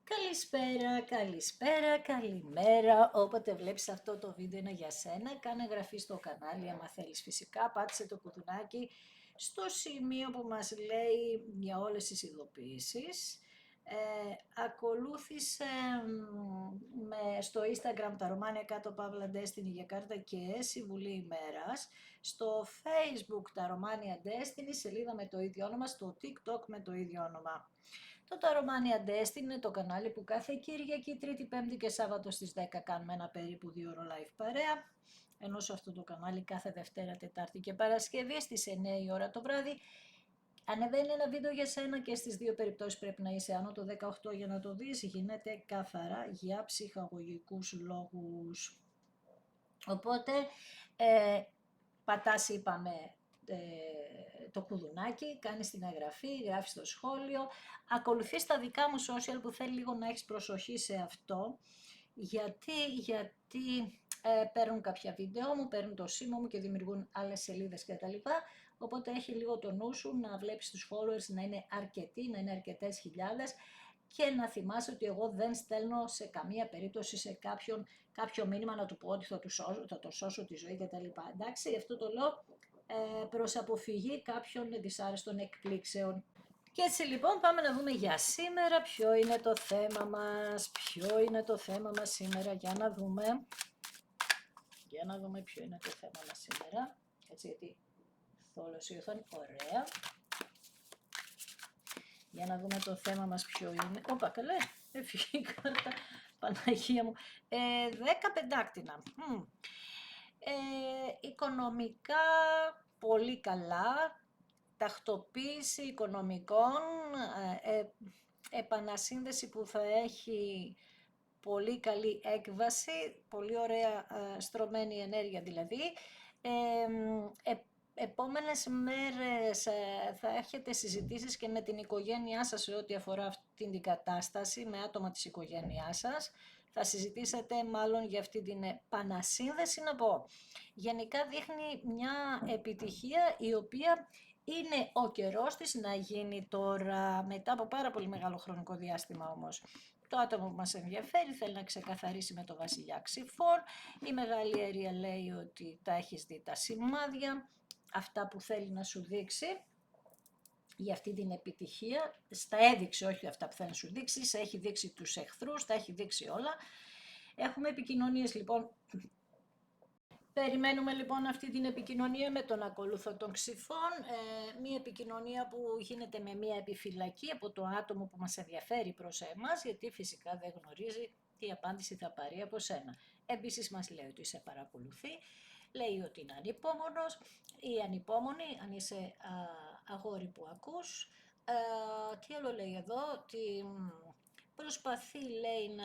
Καλησπέρα, καλησπέρα, καλημέρα. Όποτε βλέπεις αυτό το βίντεο είναι για σένα. Κάνε εγγραφή στο κανάλι άμα θέλεις φυσικά. Πάτησε το κουδουνάκι στο σημείο που μας λέει για όλες τις ειδοποιήσεις. Ακολούθησε στο Instagram τα Ρωμάνια κάτω Παύλα Destiny για κάρτα και συμβουλή ημέρας. Στο Facebook τα Ρωμάνια Destiny, σελίδα με το ίδιο όνομα, στο TikTok με το ίδιο όνομα. Το Taromania Destiny είναι το κανάλι που κάθε Κυριακή, Τρίτη, Πέμπτη και Σάββατο στις 10 κάνουμε ένα περίπου 2 ώρο live παρέα. Ενώ σε αυτό το κανάλι κάθε Δευτέρα, Τετάρτη και Παρασκευή στις 9 η ώρα το βράδυ ανεβαίνει ένα βίντεο για σένα και στις δύο περιπτώσεις πρέπει να είσαι άνω το 18 για να το δεις. Γίνεται καθαρά για ψυχαγωγικούς λόγους. Οπότε πατάς είπαμε το κουδουνάκι, κάνεις την εγγραφή, γράφεις το σχόλιο, ακολουθείς τα δικά μου social που θέλει λίγο να έχεις προσοχή σε αυτό, γιατί παίρνουν κάποια βίντεο μου, παίρνουν το σήμα μου και δημιουργούν άλλες σελίδες κτλ. Οπότε έχει λίγο το νου σου να βλέπεις τους followers να είναι αρκετοί, να είναι αρκετές χιλιάδες και να θυμάσαι ότι εγώ δεν στέλνω σε καμία περίπτωση σε κάποιον κάποιο μήνυμα να του πω ότι θα το σώσω τη ζωή κτλ. Εντάξει, αυτό το λέω προς αποφυγή κάποιων δυσάρεστων εκπλήξεων. Και έτσι λοιπόν πάμε να δούμε για σήμερα ποιο είναι το θέμα μας, σήμερα, για να δούμε ποιο είναι το θέμα μας σήμερα, έτσι γιατί θόλωσε η οθόνη, ωραία. Για να δούμε το θέμα μας ποιο είναι. Όπα, καλέ, έφυγε η κάρτα, Παναγία μου. 10 πεντάκτηνα. Οικονομικά πολύ καλά, τακτοποίηση οικονομικών, επανασύνδεση που θα έχει πολύ καλή έκβαση, πολύ ωραία στρωμένη ενέργεια δηλαδή. Επόμενες μέρες θα έχετε συζητήσεις και με την οικογένειά σας σε ό,τι αφορά αυτή την κατάσταση, με άτομα της οικογένειάς σας. Θα συζητήσετε μάλλον για αυτή την επανασύνδεση, να πω. Γενικά δείχνει μια επιτυχία η οποία είναι ο καιρός της να γίνει τώρα, μετά από πάρα πολύ μεγάλο χρονικό διάστημα όμως. Το άτομο που μας ενδιαφέρει θέλει να ξεκαθαρίσει με το βασιλιά Ξυφών. Η Μεγάλη Ιερία λέει ότι τα έχεις δει τα σημάδια, αυτά που θέλει να σου δείξει για αυτή την επιτυχία. Στα έδειξε, όχι αυτά που θέλει να σου δείξει, σε έχει δείξει τους εχθρούς, τα έχει δείξει όλα. Έχουμε επικοινωνίες λοιπόν. Περιμένουμε λοιπόν αυτή την επικοινωνία με τον ακολούθο των Ξυφών, μία επικοινωνία που γίνεται με μία επιφυλακή από το άτομο που μας ενδιαφέρει προς εμάς, γιατί φυσικά δεν γνωρίζει τι απάντηση θα πάρει από σένα. Επίσης μας λέει ότι σε παρακολουθεί, λέει ότι είναι ανυπόμονος ή ανυπόμονη, αν είσαι αγόρι που ακούς. Τι άλλο λέει εδώ, ότι προσπαθεί λέει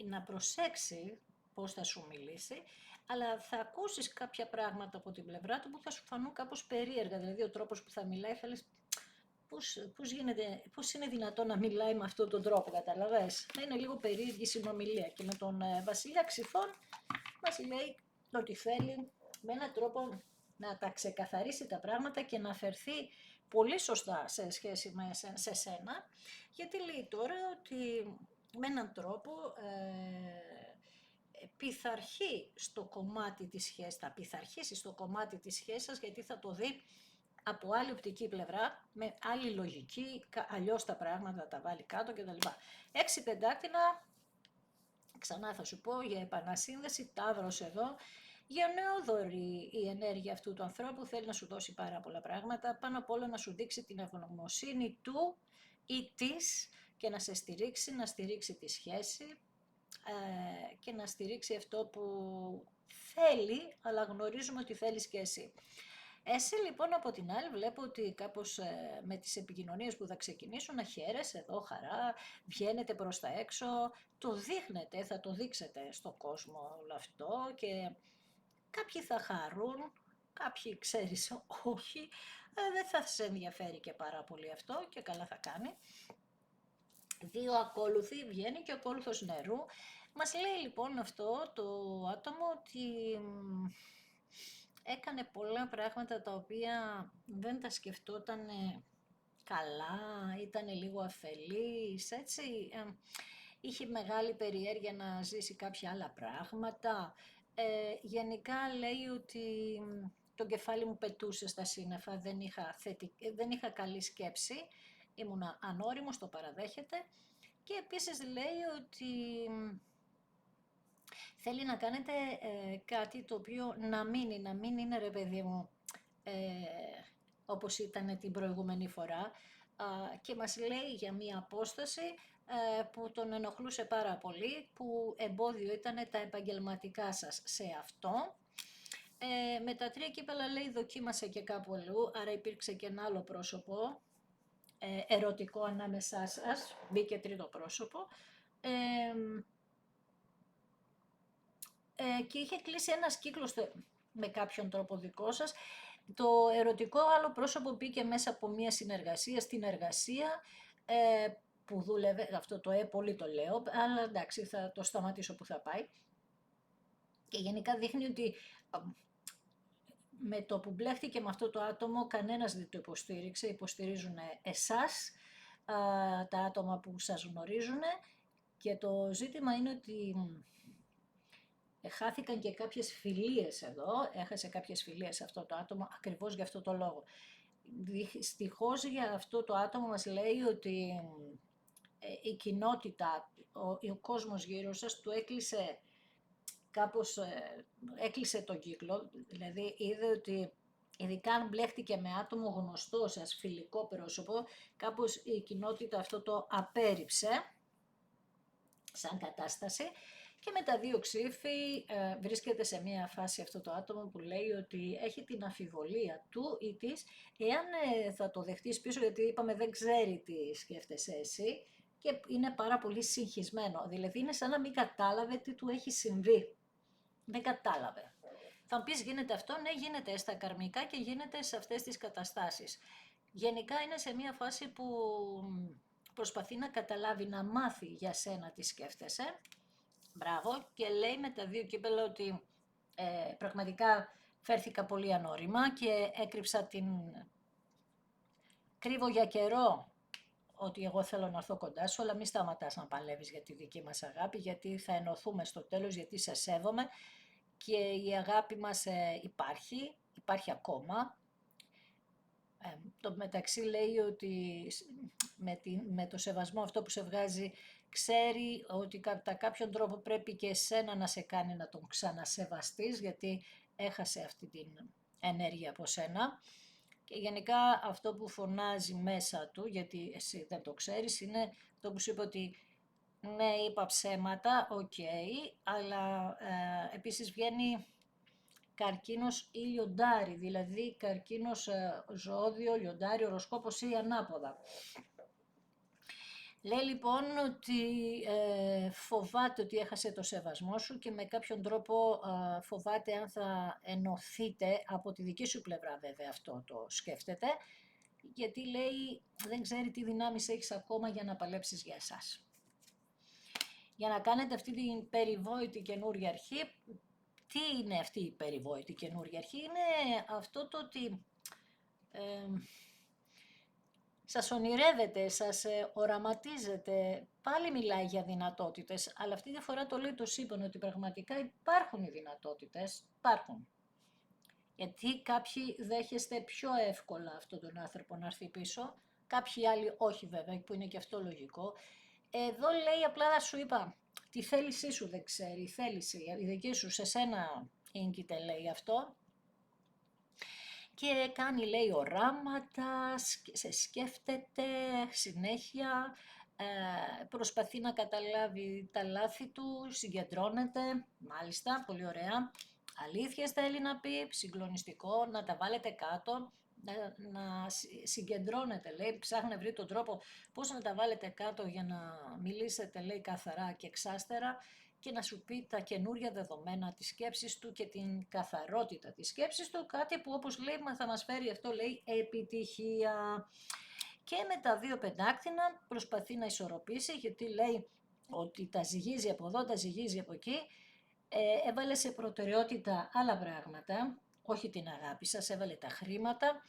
να προσέξει πώς θα σου μιλήσει, αλλά θα ακούσεις κάποια πράγματα από την πλευρά του που θα σου φανούν κάπως περίεργα, δηλαδή ο τρόπος που θα μιλάει θα λες πώς είναι δυνατόν να μιλάει με αυτόν τον τρόπο, καταλαβες. Θα είναι λίγο περίεργη συνομιλία και με τον βασιλιά Ξυφών μας λέει ότι θέλει με έναν τρόπο να τα ξεκαθαρίσει τα πράγματα και να φερθεί πολύ σωστά σε σχέση σε σένα, γιατί λέει τώρα ότι με έναν τρόπο πειθαρχεί στο κομμάτι της σχέσης, θα πειθαρχήσει στο κομμάτι της σχέσης σας, γιατί θα το δει από άλλη οπτική πλευρά, με άλλη λογική, αλλιώς τα πράγματα τα βάλει κάτω κτλ. 6 πεντάκτηνα, ξανά θα σου πω για επανασύνδεση, Ταύρος εδώ, γενναιόδορη η ενέργεια αυτού του ανθρώπου, θέλει να σου δώσει πάρα πολλά πράγματα, πάνω απ' όλα να σου δείξει την ευγνωμοσύνη του ή της και να σε στηρίξει, να στηρίξει τη σχέση και να στηρίξει αυτό που θέλει, αλλά γνωρίζουμε ότι θέλεις και εσύ. Εσύ λοιπόν από την άλλη βλέπω ότι κάπως με τις επικοινωνίες που θα ξεκινήσουν να χαίρεσαι εδώ, χαρά, βγαίνετε προς τα έξω, το δείχνετε, θα το δείξετε στον κόσμο όλο αυτό και κάποιοι θα χαρούν, κάποιοι ξέρεις όχι, δεν θα σε ενδιαφέρει και πάρα πολύ αυτό και καλά θα κάνει. 2 ακόλουθοι, βγαίνει και ο ακόλουθος νερού. Μας λέει λοιπόν αυτό το άτομο ότι έκανε πολλά πράγματα τα οποία δεν τα σκεφτόταν καλά, ήταν λίγο αφελής, έτσι. Είχε μεγάλη περιέργεια να ζήσει κάποια άλλα πράγματα. Γενικά λέει ότι το κεφάλι μου πετούσε στα σύννεφα, δεν είχα καλή σκέψη, ήμουνα ανώριμος, το παραδέχεται. Και επίσης λέει ότι θέλει να κάνετε κάτι το οποίο να μην είναι ρε παιδί μου ε, όπως ήταν την προηγούμενη φορά και μας λέει για μία απόσταση που τον ενοχλούσε πάρα πολύ, που εμπόδιο ήταν τα επαγγελματικά σας σε αυτό. Με τα 3 κύπελα λέει δοκίμασε και κάπου αλλού, άρα υπήρξε και ένα άλλο πρόσωπο ερωτικό ανάμεσά σας, μπήκε τρίτο πρόσωπο. Και είχε κλείσει ένας κύκλος με κάποιον τρόπο δικό σας. Το ερωτικό άλλο πρόσωπο μπήκε μέσα από μια συνεργασία στην εργασία που δούλευε, αυτό το πολύ το λέω, αλλά εντάξει θα το σταματήσω που θα πάει. Και γενικά δείχνει ότι με το που μπλέχτηκε με αυτό το άτομο κανένας δεν το υποστήριξε, υποστηρίζουν εσάς, τα άτομα που σας γνωρίζουν και το ζήτημα είναι ότι χάθηκαν και κάποιες φιλίες εδώ, έχασε κάποιες φιλίες αυτό το άτομο ακριβώς για αυτό το λόγο. Δυστυχώς για αυτό το άτομο μας λέει ότι η κοινότητα, ο κόσμος γύρω σας του έκλεισε κάπως, έκλεισε τον κύκλο, δηλαδή είδε ότι ειδικά αν μπλέχτηκε με άτομο γνωστό σας, φιλικό πρόσωπο, κάπως η κοινότητα αυτό το απέρριψε σαν κατάσταση. Και με τα 2 ξύφη βρίσκεται σε μια φάση αυτό το άτομο που λέει ότι έχει την αφιβολία του ή της, εάν θα το δεχτείς πίσω, γιατί είπαμε δεν ξέρει τι σκέφτεσαι εσύ και είναι πάρα πολύ συγχυσμένο. Δηλαδή είναι σαν να μην κατάλαβε τι του έχει συμβεί. Δεν κατάλαβε. Θα μου πεις γίνεται αυτό, ναι γίνεται στα καρμικά και γίνεται σε αυτές τις καταστάσεις. Γενικά είναι σε μια φάση που προσπαθεί να καταλάβει, να μάθει για σένα τι σκέφτεσαι. Μπράβο, και λέει με τα 2 κύπελα ότι πραγματικά φέρθηκα πολύ ανώρημα και έκρυψα κρύβω για καιρό ότι εγώ θέλω να έρθω κοντά σου, αλλά μη σταματάς να παλεύεις για τη δική μας αγάπη, γιατί θα ενωθούμε στο τέλος, γιατί σε σέβομαι και η αγάπη μας υπάρχει ακόμα. Το μεταξύ λέει ότι με το σεβασμό αυτό που σε βγάζει, ξέρει ότι κατά κάποιον τρόπο πρέπει και εσένα να σε κάνει να τον ξανασεβαστείς, γιατί έχασε αυτή την ενέργεια από σένα. Και γενικά αυτό που φωνάζει μέσα του, γιατί εσύ δεν το ξέρεις, είναι αυτό που σου είπε ότι ναι, είπα ψέματα, οκ, αλλά επίσης βγαίνει καρκίνος ή λιοντάρι, δηλαδή καρκίνος ζώδιο, λιοντάρι, οροσκόπος ή ανάποδα. Λέει λοιπόν ότι φοβάται ότι έχασε το σεβασμό σου και με κάποιον τρόπο φοβάται αν θα ενωθείτε από τη δική σου πλευρά, βέβαια αυτό το σκέφτεται, γιατί λέει δεν ξέρει τι δυνάμεις έχεις ακόμα για να παλέψεις για εσάς. Για να κάνετε αυτή την περιβόητη καινούργια αρχή, τι είναι αυτή η περιβόητη καινούργια αρχή? Είναι αυτό το ότι σας ονειρεύετε, σας οραματίζετε, πάλι μιλάει για δυνατότητες, αλλά αυτή τη φορά το λέει το σύμπαν ότι πραγματικά υπάρχουν οι δυνατότητες, υπάρχουν. Γιατί κάποιοι δέχεστε πιο εύκολα αυτόν τον άνθρωπο να έρθει πίσω, κάποιοι άλλοι όχι βέβαια, που είναι και αυτό λογικό. Εδώ λέει απλά σου είπα, τη θέλησή σου δεν ξέρει, η θέληση, η δική σου σε σένα ίγκυται λέει αυτό. Και κάνει λέει οράματα, σε σκέφτεται συνέχεια, προσπαθεί να καταλάβει τα λάθη του, συγκεντρώνεται, μάλιστα, πολύ ωραία. Αλήθειες θέλει να πει, συγκλονιστικό, να τα βάλετε κάτω, να συγκεντρώνετε, λέει, ψάχνει να βρει τον τρόπο πώς να τα βάλετε κάτω για να μιλήσετε, λέει, καθαρά και εξάστερα και να σου πει τα καινούρια δεδομένα της σκέψης του και την καθαρότητα της σκέψης του, κάτι που όπως λέει θα μας φέρει αυτό, λέει, επιτυχία. Και με τα 2 πεντάκτηνα προσπαθεί να ισορροπήσει, γιατί λέει ότι τα ζυγίζει από εδώ, τα ζυγίζει από εκεί, έβαλε σε προτεραιότητα άλλα πράγματα, όχι την αγάπη σας, έβαλε τα χρήματα,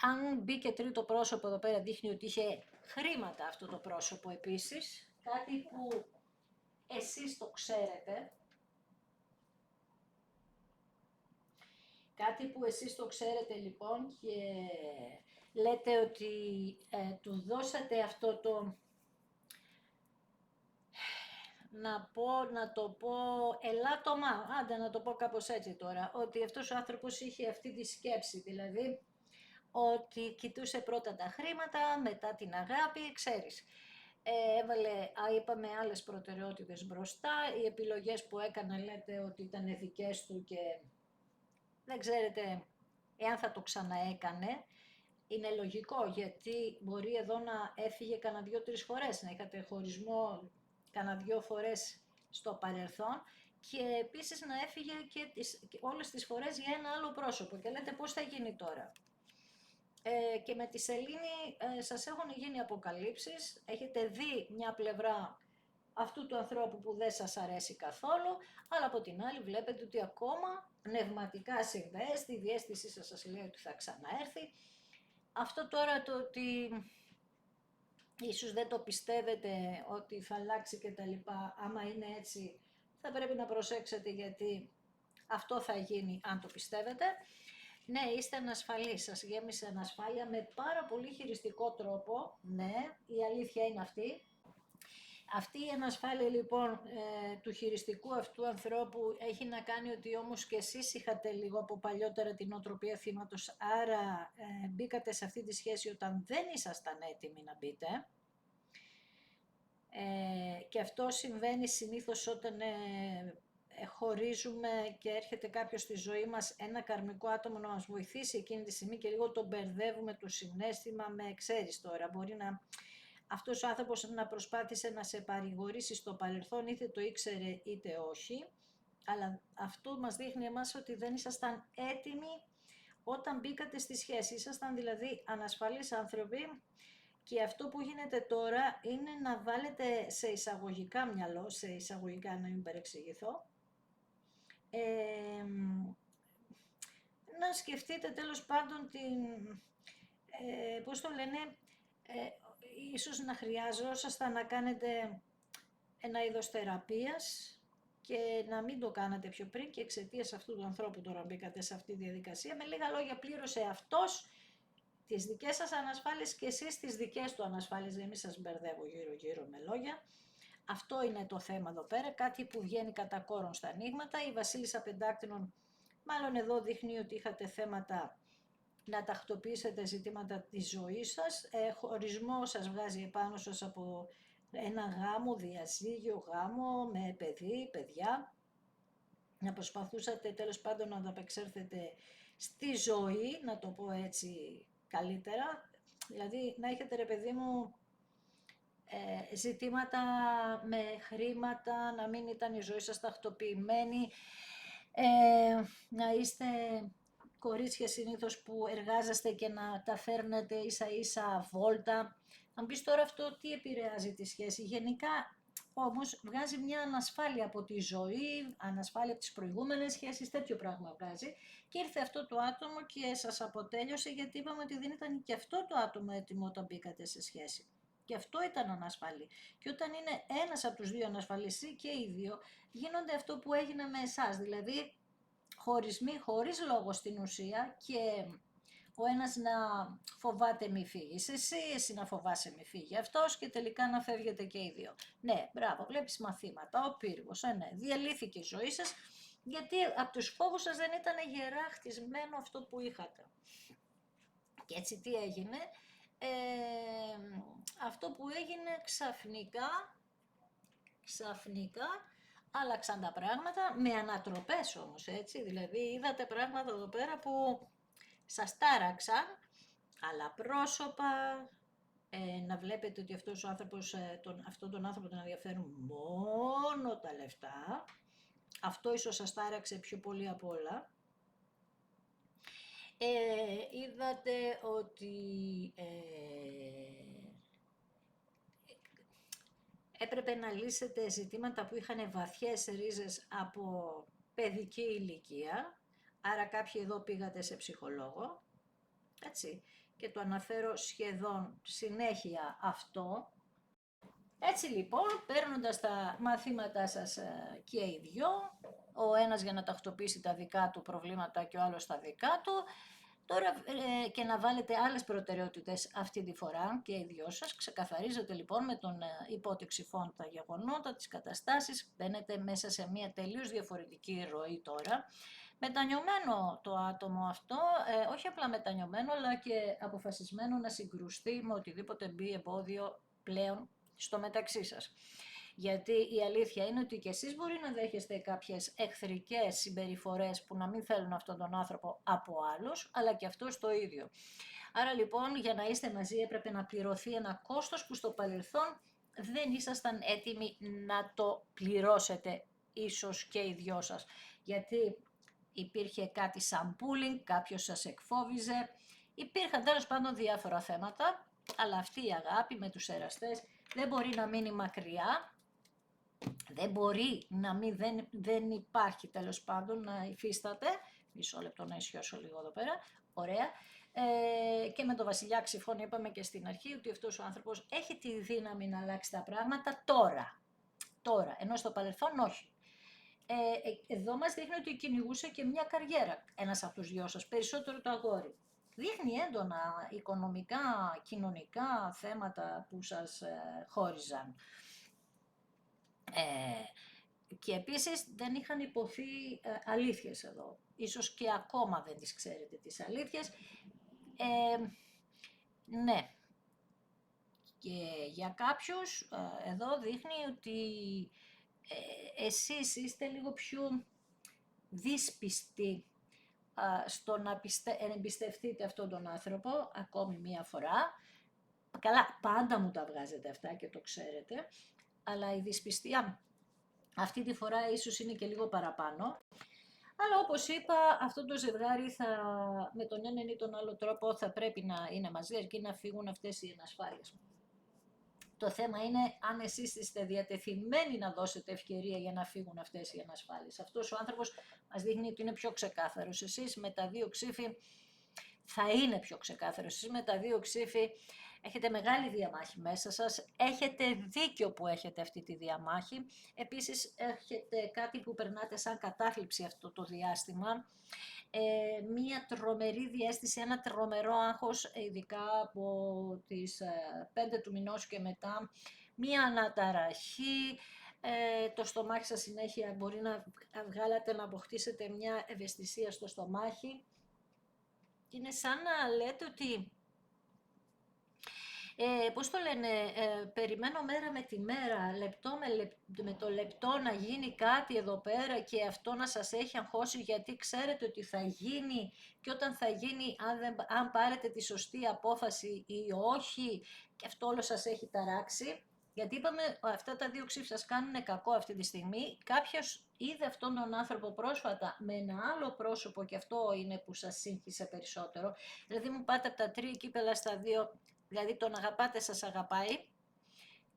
Αν μπει και τρίτο πρόσωπο εδώ πέρα, δείχνει ότι είχε χρήματα αυτό το πρόσωπο επίσης, κάτι που εσείς το ξέρετε. Κάτι που εσείς το ξέρετε λοιπόν και λέτε ότι του δώσατε αυτό το, να το πω ελάττωμα, άντε να το πω κάπως έτσι τώρα, ότι αυτός ο άνθρωπος είχε αυτή τη σκέψη, δηλαδή ότι κοιτούσε πρώτα τα χρήματα, μετά την αγάπη, ξέρεις. Είπαμε άλλες προτεραιότητες μπροστά, οι επιλογές που έκανε λέτε ότι ήταν δικές του και δεν ξέρετε εάν θα το ξαναέκανε. Είναι λογικό, γιατί μπορεί εδώ να έφυγε κανένα 2-3 φορές, να είχατε χωρισμό κανένα 2 φορές στο παρελθόν και επίσης να έφυγε και όλες τις φορές για ένα άλλο πρόσωπο και λέτε πώς θα γίνει τώρα. Και με τη σελήνη σας έχουν γίνει αποκαλύψεις, έχετε δει μια πλευρά αυτού του ανθρώπου που δεν σας αρέσει καθόλου, αλλά από την άλλη βλέπετε ότι ακόμα πνευματικά συνδέεστε, η διαίσθησή σας λέει ότι θα ξαναέρθει. Αυτό τώρα το ότι ίσως δεν το πιστεύετε ότι θα αλλάξει και τα λοιπά, άμα είναι έτσι θα πρέπει να προσέξετε γιατί αυτό θα γίνει αν το πιστεύετε. Ναι, είστε ανασφαλείς, σας γέμισε ανασφάλεια με πάρα πολύ χειριστικό τρόπο, ναι, η αλήθεια είναι αυτή. Αυτή η ανασφάλεια λοιπόν του χειριστικού αυτού ανθρώπου έχει να κάνει ότι όμως και εσείς είχατε λίγο από παλιότερα την οτροπία θύματος, άρα μπήκατε σε αυτή τη σχέση όταν δεν ήσασταν έτοιμοι να μπείτε. Και αυτό συμβαίνει συνήθως όταν χωρίζουμε και έρχεται κάποιος στη ζωή μας, ένα καρμικό άτομο να μας βοηθήσει εκείνη τη στιγμή και λίγο τον μπερδεύουμε το συναίσθημα με, ξέρεις τώρα, μπορεί να... Αυτός ο άνθρωπος να προσπάθησε να σε παρηγορήσει στο παρελθόν, είτε το ήξερε είτε όχι, αλλά αυτό μας δείχνει εμάς ότι δεν ήσασταν έτοιμοι όταν μπήκατε στη σχέση. Ήσασταν δηλαδή ανασφαλείς άνθρωποι και αυτό που γίνεται τώρα είναι να βάλετε σε εισαγωγικά μυαλό, σε εισαγωγικά να μην παρεξηγηθώ, να σκεφτείτε τέλος πάντων πώς το λένε, ίσως να χρειάζόσασταν να κάνετε ένα είδος θεραπείας και να μην το κάνατε πιο πριν και εξαιτίας αυτού του ανθρώπου τώρα μπήκατε σε αυτή τη διαδικασία. Με λίγα λόγια πλήρωσε αυτός τις δικές σας ανασφάλειες και εσείς τις δικές του ανασφάλειες, για μην σας μπερδεύω γύρω-γύρω με λόγια. Αυτό είναι το θέμα εδώ πέρα, κάτι που βγαίνει κατά κόρον στα ανοίγματα. Η Βασίλισσα Πεντάκτηνων μάλλον εδώ δείχνει ότι είχατε θέματα να τακτοποιήσετε ζητήματα της ζωής σας. Χωρισμό σας βγάζει επάνω σας από ένα γάμο, διαζύγιο γάμο με παιδί, παιδιά. Να προσπαθούσατε τέλος πάντων να ανταπεξέλθετε στη ζωή, να το πω έτσι καλύτερα. Δηλαδή να έχετε ρε παιδί μου ζητήματα με χρήματα, να μην ήταν η ζωή σας τακτοποιημένη, να είστε κορίτσια συνήθως που εργάζεστε και να τα φέρνετε ίσα ίσα βόλτα. Αν πεις τώρα αυτό τι επηρεάζει τη σχέση, γενικά όμως βγάζει μια ανασφάλεια από τη ζωή, ανασφάλεια από τις προηγούμενες σχέσεις, τέτοιο πράγμα βγάζει. Και ήρθε αυτό το άτομο και σας αποτέλειωσε γιατί είπαμε ότι δεν ήταν και αυτό το άτομο έτοιμο όταν μπήκατε σε σχέση. Και αυτό ήταν ανασφαλή. Και όταν είναι ένας από τους δύο ανασφαλής και οι δύο, γίνονται αυτό που έγινε με εσάς, δηλαδή χωρισμοί χωρίς λόγο στην ουσία και ο ένας να φοβάται μη φύγεις εσύ να φοβάσαι μη φύγει αυτός και τελικά να φεύγετε και οι δύο. Ναι, μπράβο, βλέπεις μαθήματα, ο πύργος, ναι, διαλύθηκε η ζωή σας γιατί από τους φόβους σας δεν ήταν γερά χτισμένο αυτό που είχατε. Και έτσι τι έγινε, αυτό που έγινε ξαφνικά άλλαξαν τα πράγματα, με ανατροπές όμως, έτσι, δηλαδή είδατε πράγματα εδώ πέρα που σας τάραξαν, άλλα πρόσωπα, να βλέπετε ότι αυτός ο άνθρωπος, αυτόν τον άνθρωπο τον ενδιαφέρουν μόνο τα λεφτά, αυτό ίσως σας τάραξε πιο πολύ απ' όλα. Είδατε ότι έπρεπε να λύσετε ζητήματα που είχαν βαθιές ρίζες από παιδική ηλικία, άρα κάποιοι εδώ πήγατε σε ψυχολόγο, έτσι. και το αναφέρω σχεδόν συνέχεια αυτό. Έτσι λοιπόν, παίρνοντας τα μαθήματά σας και οι δυο, ο ένας για να τακτοποιήσει τα δικά του προβλήματα και ο άλλος τα δικά του, τώρα και να βάλετε άλλες προτεραιότητες αυτή τη φορά και οι δυο σας, ξεκαθαρίζετε λοιπόν με τον υπότηξη φόντ τα γεγονότα, τις καταστάσεις, μπαίνετε μέσα σε μια τελείως διαφορετική ροή τώρα. Μετανιωμένο το άτομο αυτό, όχι απλά μετανιωμένο, αλλά και αποφασισμένο να συγκρουστεί με οτιδήποτε μπει εμπόδιο πλέον στο μεταξύ σας. Γιατί η αλήθεια είναι ότι και εσείς μπορεί να δέχεστε κάποιες εχθρικές συμπεριφορές που να μην θέλουν αυτόν τον άνθρωπο από άλλους, αλλά και αυτός το ίδιο. Άρα λοιπόν για να είστε μαζί έπρεπε να πληρωθεί ένα κόστος που στο παρελθόν δεν ήσασταν έτοιμοι να το πληρώσετε ίσως και οι δυο σας. Γιατί υπήρχε κάτι σαν bullying, κάποιος σας εκφόβιζε, υπήρχαν τέλος πάντων διάφορα θέματα, αλλά αυτή η αγάπη με τους εραστές δεν μπορεί να μείνει μακριά, δεν μπορεί να μην, δεν υπάρχει τέλος πάντων να υφίσταται. Μισό λεπτό να ισιώσω λίγο εδώ πέρα, ωραία. Και με τον Βασιλιά Ξυφών είπαμε και στην αρχή ότι αυτός ο άνθρωπος έχει τη δύναμη να αλλάξει τα πράγματα τώρα, ενώ στο παρελθόν όχι. Εδώ μας δείχνει ότι κυνηγούσε και μια καριέρα ένας από τους δυο σας, περισσότερο το αγόρι. Δείχνει έντονα οικονομικά, κοινωνικά θέματα που σας χώριζαν. Και επίσης δεν είχαν υποθεί αλήθειες εδώ. Ίσως και ακόμα δεν τις ξέρετε τις αλήθειες. Ναι. Και για κάποιους εδώ δείχνει ότι εσείς είστε λίγο πιο δύσπιστοι στο να εμπιστευτείτε αυτόν τον άνθρωπο ακόμη μία φορά. Καλά, πάντα μου τα βγάζετε αυτά και το ξέρετε, αλλά η δυσπιστία αυτή τη φορά ίσως είναι και λίγο παραπάνω. Αλλά όπως είπα, αυτό το ζευγάρι με τον έναν ή τον άλλο τρόπο θα πρέπει να είναι μαζί, αρκεί να φύγουν αυτές οι ανασφάλειες. Το θέμα είναι αν εσείς είστε διατεθειμένοι να δώσετε ευκαιρία για να φύγουν αυτές οι ανασφάλειες. Αυτός ο άνθρωπος μας δείχνει ότι είναι πιο ξεκάθαρος. Εσείς με τα δύο ξύφη θα είναι πιο ξεκάθαρος. Εσείς με τα δύο ξύφη έχετε μεγάλη διαμάχη μέσα σας. Έχετε δίκιο που έχετε αυτή τη διαμάχη. Επίσης έχετε κάτι που περνάτε σαν κατάθλιψη αυτό το διάστημα. Μία τρομερή διαίσθηση, ένα τρομερό άγχος, ειδικά από τις 5 του μηνός και μετά, μία αναταραχή, το στομάχι σας συνέχεια μπορεί να βγάλατε, να αποκτήσετε μια ευαισθησία στο στομάχι. Είναι σαν να λέτε ότι, πώς το λένε, περιμένω μέρα με τη μέρα, λεπτό με το λεπτό να γίνει κάτι εδώ πέρα και αυτό να σας έχει αγχώσει γιατί ξέρετε ότι θα γίνει και όταν θα γίνει, αν πάρετε τη σωστή απόφαση ή όχι, και αυτό όλο σας έχει ταράξει. Γιατί είπαμε, αυτά τα δύο ξύφη σας κάνουν κακό αυτή τη στιγμή. Κάποιος είδε αυτόν τον άνθρωπο πρόσφατα με ένα άλλο πρόσωπο και αυτό είναι που σας σύγχυσε περισσότερο. Δηλαδή μου πάτε από τα 3 κύπελα στα 2, δηλαδή τον αγαπάτε, σας αγαπάει.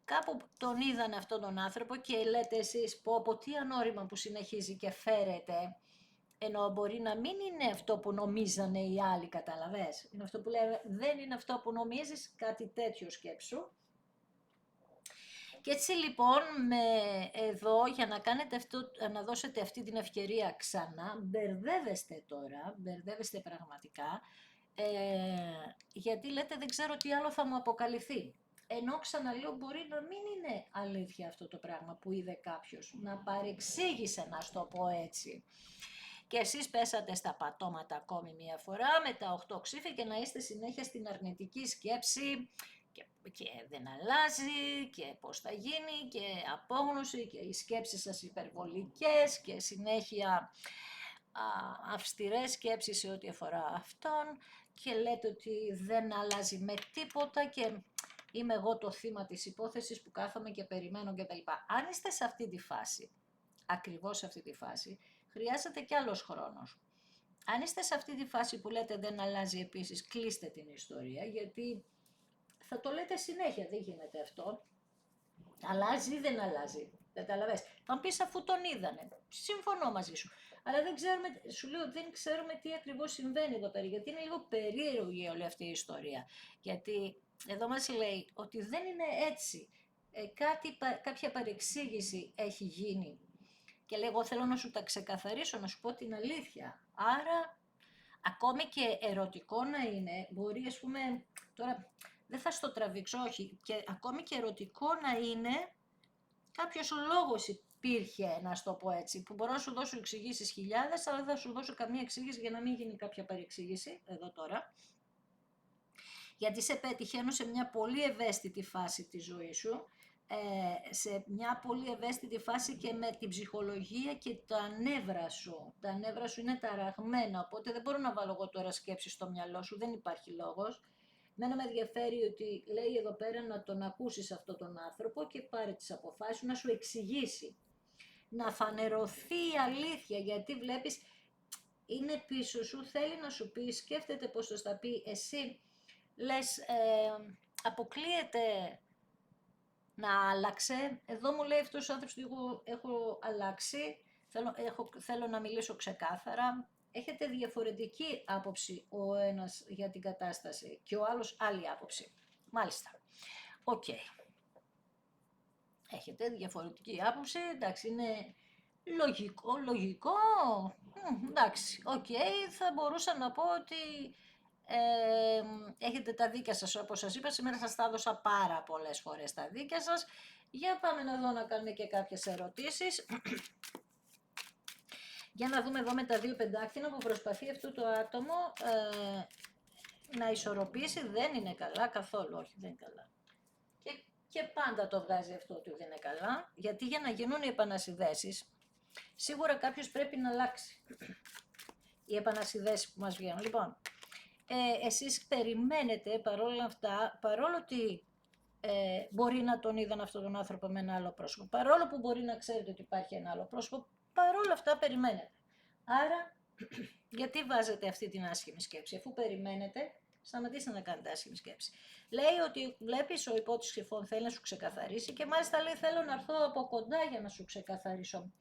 Κάπου τον είδαν αυτόν τον άνθρωπο και λέτε εσείς πω τι ανώρημα που συνεχίζει και φέρεται. Ενώ μπορεί να μην είναι αυτό που νομίζανε οι άλλοι, καταλαβες. Είναι αυτό που λέμε, δεν είναι αυτό που νομίζεις, κάτι τέτοιο σκέψου. Και έτσι λοιπόν εδώ για να κάνετε αυτό, να δώσετε αυτή την ευκαιρία ξανά, μπερδεύεστε τώρα, μπερδεύεστε πραγματικά, γιατί λέτε δεν ξέρω τι άλλο θα μου αποκαλυφθεί. Ενώ ξαναλέω μπορεί να μην είναι αλήθεια αυτό το πράγμα που είδε κάποιος, να παρεξήγησε να στο πω έτσι. Και εσείς πέσατε στα πατώματα ακόμη μία φορά με τα 8 ξύφη και να είστε συνέχεια στην αρνητική σκέψη, και δεν αλλάζει και πώς θα γίνει και απόγνωση και οι σκέψεις σας υπερβολικές και συνέχεια αυστηρές σκέψεις σε ό,τι αφορά αυτόν και λέτε ότι δεν αλλάζει με τίποτα και είμαι εγώ το θύμα της υπόθεσης που κάθομαι και περιμένω κτλ. Αν είστε σε αυτή τη φάση, ακριβώς σε αυτή τη φάση, χρειάζεται κι άλλος χρόνος. Αν είστε σε αυτή τη φάση που λέτε δεν αλλάζει επίσης, κλείστε την ιστορία γιατί θα το λέτε συνέχεια, δεν γίνεται αυτό. Αλλάζει ή δεν αλλάζει, καταλαβες. Θα πεις αφού τον είδανε, συμφωνώ μαζί σου. αλλά δεν ξέρουμε, σου λέω, δεν ξέρουμε τι ακριβώς συμβαίνει εδώ πέρα, γιατί είναι λίγο περίεργη όλη αυτή η ιστορία. Γιατί εδώ μας λέει ότι δεν είναι έτσι. Κάποια παρεξήγηση έχει γίνει. Και λέει, εγώ θέλω να σου τα ξεκαθαρίσω, να σου πω την αλήθεια. Άρα, ακόμη και ερωτικό να είναι, μπορεί, ας πούμε, τώρα δεν θα στο τραβήξω, όχι, και ακόμη και ερωτικό να είναι, κάποιος λόγος υπήρχε, να σου το πω έτσι, που μπορώ να σου δώσω εξηγήσεις χιλιάδες, αλλά δεν θα σου δώσω καμία εξήγηση για να μην γίνει κάποια παρεξήγηση, εδώ τώρα. Γιατί σε πετυχαίνω σε μια πολύ ευαίσθητη φάση της ζωής σου, σε μια πολύ ευαίσθητη φάση και με την ψυχολογία και τα νεύρα σου. Τα νεύρα σου είναι ταραγμένα, οπότε δεν μπορώ να βάλω εγώ τώρα σκέψη στο μυαλό σου, δεν υπάρχει λόγος. Μένα με ενδιαφέρει ότι λέει εδώ πέρα να τον ακούσεις αυτόν τον άνθρωπο και πάρε τις αποφάσεις σου, να σου εξηγήσει. Να φανερωθεί η αλήθεια, γιατί βλέπεις είναι πίσω σου, θέλει να σου πει, σκέφτεται πώς θα τα πει, εσύ λες αποκλείεται να άλλαξε. Εδώ μου λέει αυτός ο άνθρωπος ότι εγώ έχω αλλάξει, θέλω να μιλήσω ξεκάθαρα. Έχετε διαφορετική άποψη ο ένας για την κατάσταση και ο άλλος άλλη άποψη. Μάλιστα. Οκ. Έχετε διαφορετική άποψη, εντάξει, είναι λογικό. Εντάξει, οκ, θα μπορούσα να πω ότι έχετε τα δίκια σας, όπως σας είπα, σήμερα σας τα έδωσα πάρα πολλές φορές τα δίκια σας. Για πάμε να δω να κάνουμε και κάποιες ερωτήσεις. Για να δούμε εδώ με τα δύο πεντάκτηνα που προσπαθεί αυτό το άτομο να ισορροπήσει. Δεν είναι καλά καθόλου, όχι δεν είναι καλά. Και πάντα το βγάζει αυτό ότι δεν είναι καλά, γιατί για να γίνουν οι επανασυνδέσεις, σίγουρα κάποιος πρέπει να αλλάξει. Οι επανασυνδέσεις που μας βγαίνουν. Λοιπόν, εσείς περιμένετε παρόλα αυτά, παρόλο ότι μπορεί να τον είδαν αυτόν τον άνθρωπο με ένα άλλο πρόσωπο, παρόλο που μπορεί να ξέρετε ότι υπάρχει ένα άλλο πρόσωπο, παρόλα αυτά περιμένετε. Άρα, γιατί βάζετε αυτή την άσχημη σκέψη, αφού περιμένετε, σταματήστε να κάνετε άσχημη σκέψη. Λέει ότι βλέπεις ο υπότης Ξυφών θέλει να σου ξεκαθαρίσει και μάλιστα λέει θέλω να έρθω από κοντά για να σου ξεκαθαρίσω.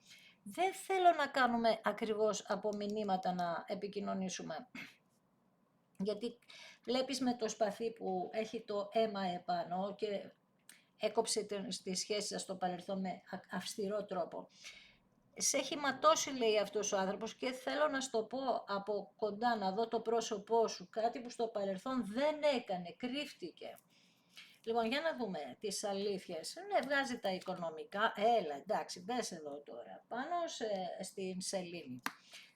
Δεν θέλω να κάνουμε ακριβώς από μηνύματα να επικοινωνήσουμε. Γιατί βλέπεις με το σπαθί που έχει το αίμα επάνω και έκοψε τη σχέση σας στο παρελθόν με αυστηρό τρόπο. Σε έχει ματώσει, λέει αυτός ο άνθρωπος, και θέλω να σου το πω από κοντά, να δω το πρόσωπό σου, κάτι που στο παρελθόν δεν έκανε, κρύφτηκε. Λοιπόν, για να δούμε τις αλήθειες. Ναι, βγάζει τα οικονομικά. Έλα, εντάξει, μπες εδώ τώρα, πάνω στην σελήνη.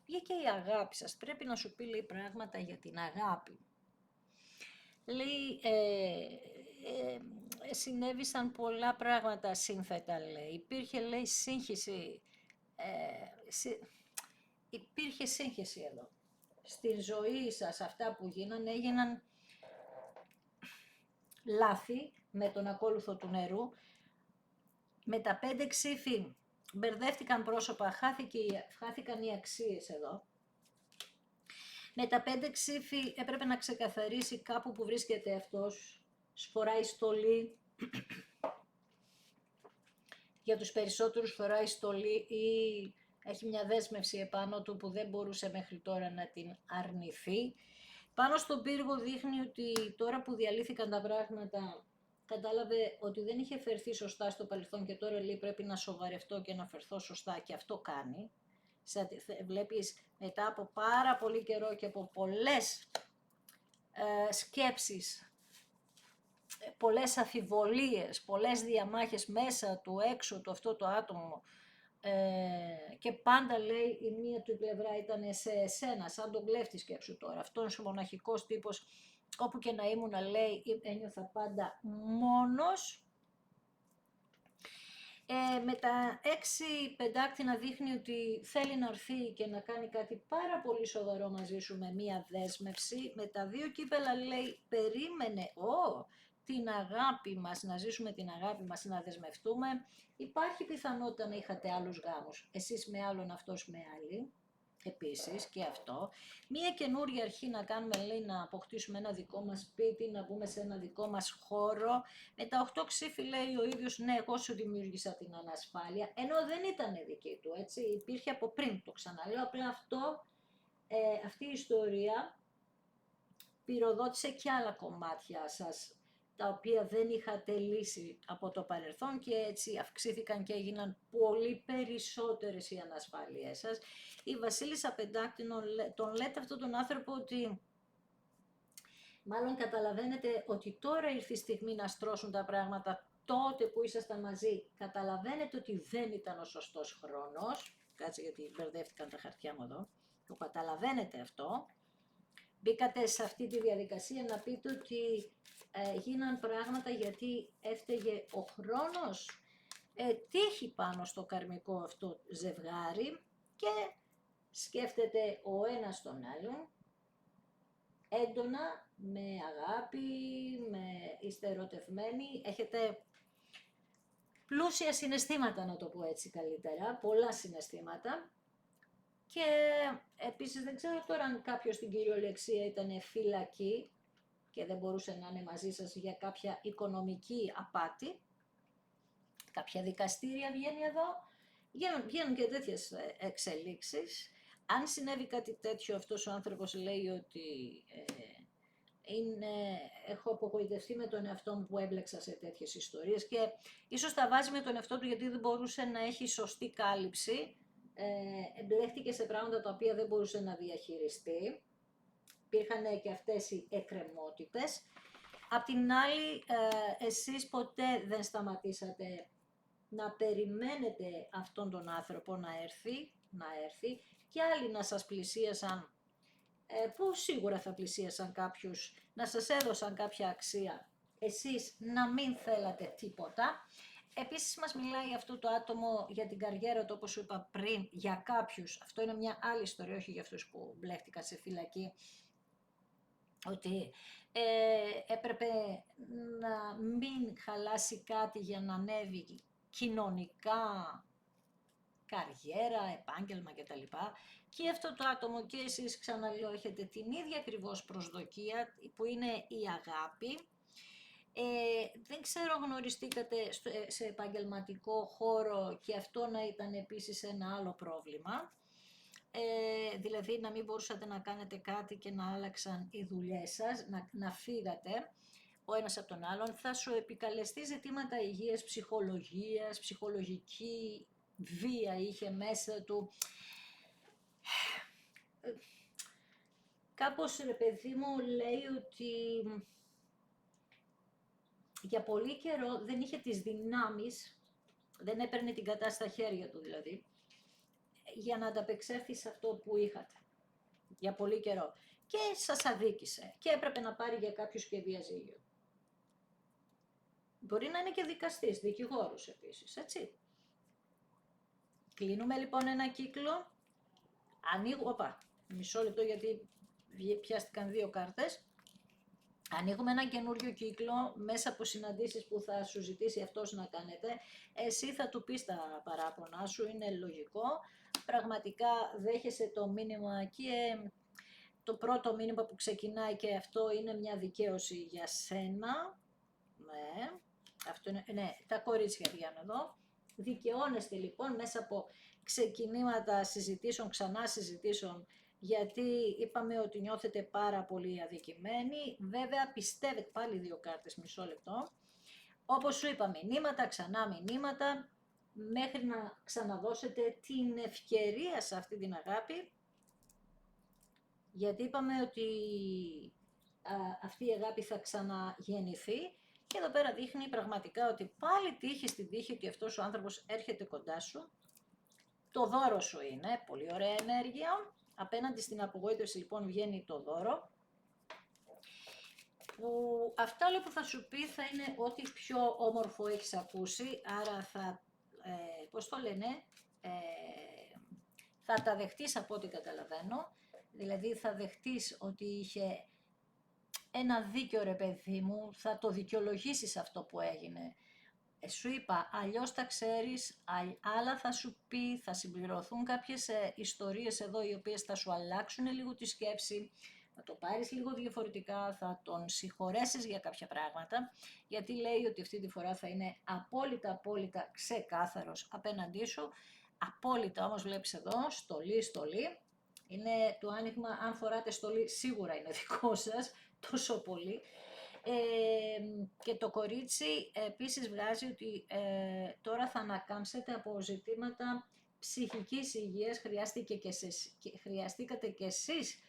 Βγήκε η αγάπη σας. Πρέπει να σου πει, λέει, πράγματα για την αγάπη. Λέει, συνέβησαν πολλά πράγματα σύνθετα, λέει. Υπήρχε, λέει, σύγχυση. Υπήρχε σύγχυση εδώ. Στη ζωή σας αυτά που έγιναν λάθη με τον ακόλουθο του νερού. Με τα 5 ξύφη μπερδεύτηκαν πρόσωπα, χάθηκαν οι αξίες εδώ. Με τα 5 ξύφη έπρεπε να ξεκαθαρίσει κάπου που βρίσκεται αυτός. Φοράει στολή. Για τους περισσότερους φοράει στολή ή έχει μια δέσμευση επάνω του που δεν μπορούσε μέχρι τώρα να την αρνηθεί. Πάνω στον πύργο δείχνει ότι τώρα που διαλύθηκαν τα πράγματα κατάλαβε ότι δεν είχε φερθεί σωστά στο παρελθόν και τώρα λέει πρέπει να σοβαρευτώ και να φερθώ σωστά και αυτό κάνει. Βλέπεις μετά από πάρα πολύ καιρό και από πολλές σκέψεις, πολλές αφιβολίες, πολλές διαμάχες μέσα του, έξω του αυτό το άτομο και πάντα λέει η μία του πλευρά ήταν σε εσένα, σαν τον κλέφτη σκέψου τώρα. Αυτός ο μοναχικός τύπος, όπου και να ήμουνα, λέει, ένιωθα πάντα μόνος. Με τα 6 πεντάκτηνα δείχνει ότι θέλει να έρθει και να κάνει κάτι πάρα πολύ σοβαρό μαζί σου με μία δέσμευση. Με τα 2 κύπελα λέει περίμενε την αγάπη μας, να ζήσουμε την αγάπη μας, να δεσμευτούμε. Υπάρχει πιθανότητα να είχατε άλλους γάμους, εσείς με άλλον, αυτός με άλλη. επίσης και αυτό. Μία καινούργια αρχή να κάνουμε, λέει, να αποκτήσουμε ένα δικό μας σπίτι, να μπούμε σε ένα δικό μας χώρο. Με τα 8 ξύφη λέει ο ίδιος, ναι, εγώ σου δημιούργησα την ανασφάλεια, ενώ δεν ήταν δική του, έτσι, υπήρχε από πριν, το ξαναλέω, απλά αυτή η ιστορία πυροδότησε και άλλα κομμάτια σας, τα οποία δεν είχατε λύσει από το παρελθόν και έτσι αυξήθηκαν και έγιναν πολύ περισσότερες οι ανασφάλειές σας. Η Βασίλισσα Πεντάκτηνο, τον λέτε αυτόν τον άνθρωπο ότι μάλλον καταλαβαίνετε ότι τώρα ήρθε η στιγμή να στρώσουν τα πράγματα. Τότε που ήσασταν μαζί, καταλαβαίνετε ότι δεν ήταν ο σωστός χρόνος. Κάτσε γιατί μπερδεύτηκαν τα χαρτιά μου εδώ. Το καταλαβαίνετε αυτό. Μπήκατε σε αυτή τη διαδικασία να πείτε ότι γίναν πράγματα γιατί έφταιγε ο χρόνος. Τύχει πάνω στο καρμικό αυτό ζευγάρι και σκέφτεται ο ένας τον άλλον έντονα, με αγάπη, είστε ερωτευμένοι, έχετε πλούσια συναισθήματα, να το πω έτσι καλύτερα, πολλά συναισθήματα. Και επίσης δεν ξέρω τώρα αν κάποιος στην κυριολεξία ήταν φυλακή και δεν μπορούσε να είναι μαζί σας για κάποια οικονομική απάτη. Κάποια δικαστήρια βγαίνει εδώ, βγαίνουν και τέτοιες εξελίξεις. Αν συνέβη κάτι τέτοιο, αυτός ο άνθρωπος λέει ότι έχω απογοητευτεί με τον εαυτό μου που έμπλεξα σε τέτοιες ιστορίες και ίσως τα βάζει με τον εαυτό του γιατί δεν μπορούσε να έχει σωστή κάλυψη. Εμπλέχτηκε σε πράγματα τα οποία δεν μπορούσε να διαχειριστεί. Υπήρχαν και αυτές οι εκκρεμότητες. Απ' την άλλη, εσείς ποτέ δεν σταματήσατε να περιμένετε αυτόν τον άνθρωπο να έρθει και άλλοι να σας πλησίασαν, που σίγουρα θα πλησίασαν κάποιους, να σας έδωσαν κάποια αξία, εσείς να μην θέλατε τίποτα. Επίσης μας μιλάει αυτό το άτομο για την καριέρα του, όπως σου είπα πριν, για κάποιους. Αυτό είναι μια άλλη ιστορία, όχι για αυτούς που μπλέχτηκαν σε φυλακή. Ότι έπρεπε να μην χαλάσει κάτι για να ανέβει κοινωνικά, καριέρα, επάγγελμα κτλ. Και αυτό το άτομο και εσείς, ξαναλέω, έχετε την ίδια ακριβώς προσδοκία που είναι η αγάπη. Δεν ξέρω, γνωριστήκατε σε επαγγελματικό χώρο και αυτό να ήταν επίσης ένα άλλο πρόβλημα. Δηλαδή να μην μπορούσατε να κάνετε κάτι και να άλλαξαν οι δουλειές σας, να φύγατε ο ένας από τον άλλον. Θα σου επικαλεστεί ζητήματα υγείας, ψυχολογίας, ψυχολογική βία είχε μέσα του. Κάπως, ρε παιδί μου, λέει ότι για πολύ καιρό δεν είχε τις δυνάμεις, δεν έπαιρνε την κατάσταση στα χέρια του δηλαδή, για να ανταπεξέλθει σε αυτό που είχατε για πολύ καιρό. Και σας αδίκησε και έπρεπε να πάρει για κάποιους και διαζύγιο. Μπορεί να είναι και δικαστής, δικηγόρος επίσης, έτσι. Κλείνουμε λοιπόν ένα κύκλο. Μισό λεπτό γιατί πιάστηκαν 2 κάρτες. Ανοίγουμε ένα καινούριο κύκλο μέσα από συναντήσεις που θα σου ζητήσει αυτός να κάνετε. Εσύ θα του πεις τα παράπονά σου, είναι λογικό. Πραγματικά δέχεσαι το μήνυμα και το πρώτο μήνυμα που ξεκινάει και αυτό είναι μια δικαίωση για σένα. Ναι, αυτό είναι, ναι, τα κορίτσια βγαίνουν εδώ. Δικαιώνεστε λοιπόν μέσα από ξεκινήματα συζητήσεων, ξανά συζητήσεων, γιατί είπαμε ότι νιώθετε πάρα πολύ αδικημένοι. Βέβαια πιστεύετε, πάλι 2 κάρτες, μισό λεπτό. Όπως σου είπα, μηνύματα, ξανά μηνύματα, μέχρι να ξαναδώσετε την ευκαιρία σε αυτή την αγάπη. Γιατί είπαμε ότι αυτή η αγάπη θα ξαναγεννηθεί. Και εδώ πέρα δείχνει πραγματικά ότι πάλι τύχει στην τύχη ότι αυτός ο άνθρωπος έρχεται κοντά σου. Το δώρο σου είναι πολύ ωραία ενέργεια. Απέναντι στην απογοήτευση λοιπόν βγαίνει το δώρο. Αυτά που θα σου πει θα είναι ό,τι πιο όμορφο έχεις ακούσει. Άρα θα, πώς το λένε, θα τα δεχτείς από ό,τι καταλαβαίνω. Δηλαδή θα δεχτείς ότι είχε ένα δίκιο, ρε παιδί μου, θα το δικαιολογήσεις αυτό που έγινε. Σου είπα, αλλιώς τα ξέρεις, άλλα θα σου πει, θα συμπληρωθούν κάποιες ιστορίες εδώ οι οποίες θα σου αλλάξουν λίγο τη σκέψη, θα το πάρεις λίγο διαφορετικά, θα τον συγχωρέσεις για κάποια πράγματα, γιατί λέει ότι αυτή τη φορά θα είναι απόλυτα ξεκάθαρος απέναντί σου, απόλυτα όμως βλέπεις εδώ, στολή, είναι το άνοιγμα, αν φοράτε στολή σίγουρα είναι δικό σας, τόσο πολύ. Και το κορίτσι επίσης βγάζει ότι τώρα θα ανακάμψετε από ζητήματα ψυχικής υγείας, χρειαστήκατε κι εσείς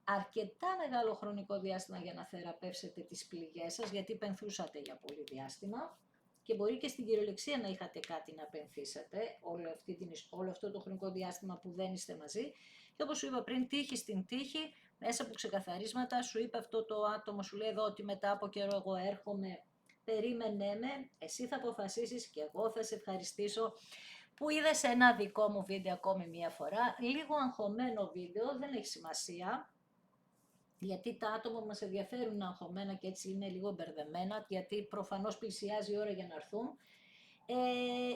αρκετά μεγάλο χρονικό διάστημα για να θεραπεύσετε τις πληγές σας, γιατί πενθούσατε για πολύ διάστημα και μπορεί και στην κυριολεξία να είχατε κάτι να πενθήσετε όλο αυτό το χρονικό διάστημα που δεν είστε μαζί. Και όπως σου είπα πριν, τύχη στην τύχη, μέσα από ξεκαθαρίσματα, σου είπε αυτό το άτομο, σου λέει εδώ ότι μετά από καιρό εγώ έρχομαι, περίμενέ με, εσύ θα αποφασίσεις και εγώ θα σε ευχαριστήσω που είδες ένα δικό μου βίντεο ακόμη μία φορά, λίγο αγχωμένο βίντεο, δεν έχει σημασία, γιατί τα άτομα που μας ενδιαφέρουν είναι αγχωμένα και έτσι είναι λίγο μπερδεμένα, γιατί προφανώς πλησιάζει η ώρα για να έρθουν.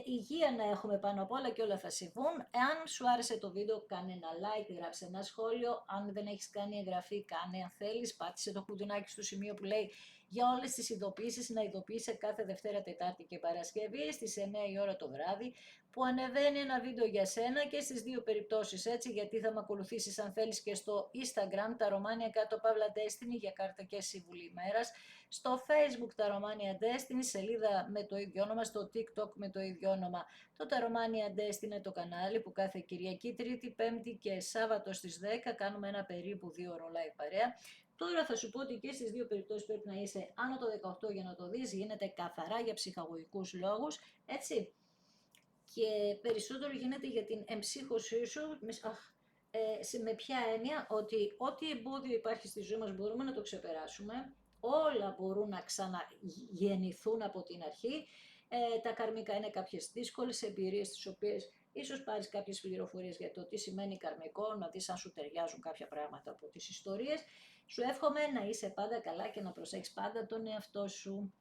Υγεία να έχουμε πάνω απ' όλα και όλα θα συμβούν. Εάν σου άρεσε το βίντεο, κάνε ένα like, γράψε ένα σχόλιο. Αν δεν έχεις κάνει εγγραφή, κάνε αν θέλεις. Πάτησε το κουδουνάκι στο σημείο που λέει για όλες τις ειδοποιήσεις, να ειδοποιήσει κάθε Δευτέρα, Τετάρτη και Παρασκευή στις 9 η ώρα το βράδυ, που ανεβαίνει ένα βίντεο για σένα και στις δύο περιπτώσεις, έτσι, γιατί θα με ακολουθήσεις αν θέλεις και στο Instagram, τα Romania κάτω Παύλα Destiny για κάρτα και συμβουλή ημέρας, στο Facebook τα Romania Destiny, σελίδα με το ίδιο όνομα, στο TikTok με το ίδιο όνομα. Το τα Romania Destiny είναι το κανάλι που κάθε Κυριακή, Τρίτη, Πέμπτη και Σάββατο στις 10 κάνουμε ένα περίπου 2 ώρο live παρέα. Τώρα θα σου πω ότι και στις δύο περιπτώσεις πρέπει να είσαι άνω το 18 για να το δεις, γίνεται καθαρά για ψυχαγωγικούς λόγους, έτσι. Και περισσότερο γίνεται για την εμψύχωσή σου, με ποια έννοια, ότι ό,τι εμπόδιο υπάρχει στη ζωή μας μπορούμε να το ξεπεράσουμε, όλα μπορούν να ξαναγεννηθούν από την αρχή. Τα καρμικά είναι κάποιες δύσκολες εμπειρίες, τις οποίες ίσως πάρεις κάποιες πληροφορίες για το τι σημαίνει καρμικό, να δεις αν σου ταιριάζουν κάποια πράγματα από τις ιστορίες. Σου εύχομαι να είσαι πάντα καλά και να προσέχεις πάντα τον εαυτό σου.